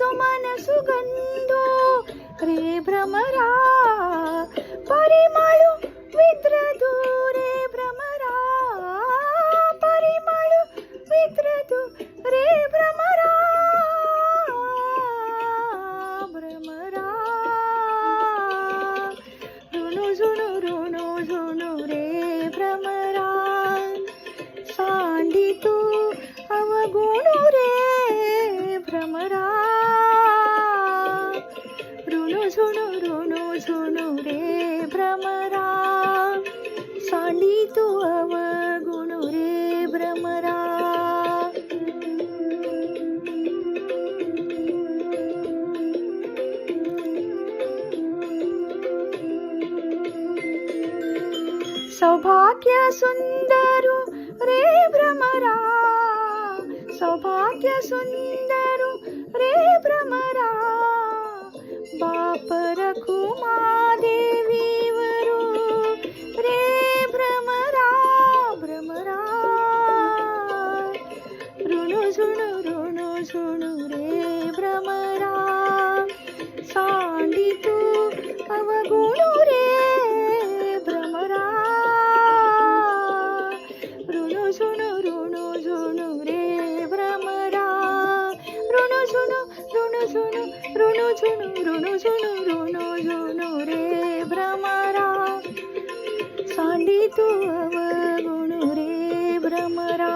सुमन सुगंधो रे भ्रमरा परिमळू वित्रदू रे भ्रमरा परिमळू वित्रदू रे भ्रमरा भ्रमरा ऋणू झुणू रे भ्रमरा सांडी तू अवगुणू रे भ्रमरा ऋणू झुणू रे भ्रमरा सांडी तू अवगुणू रे भ्रमरा सौभाग्य सुंदरू रे भ्रमरा सौभाग्य सुंदरू रे भ्रमरा बाप रखुमा देवीवरू रे भ्रमरा भ्रमरा ऋणू झुणू रे भ्रमरा सांडी तू अवगुणू रे भ्रमरा ऋणू झुणू रे भ्रमरा ऋणू झुणू रे भ्रमरा सांडी तू अवगुणू रे भ्रमरा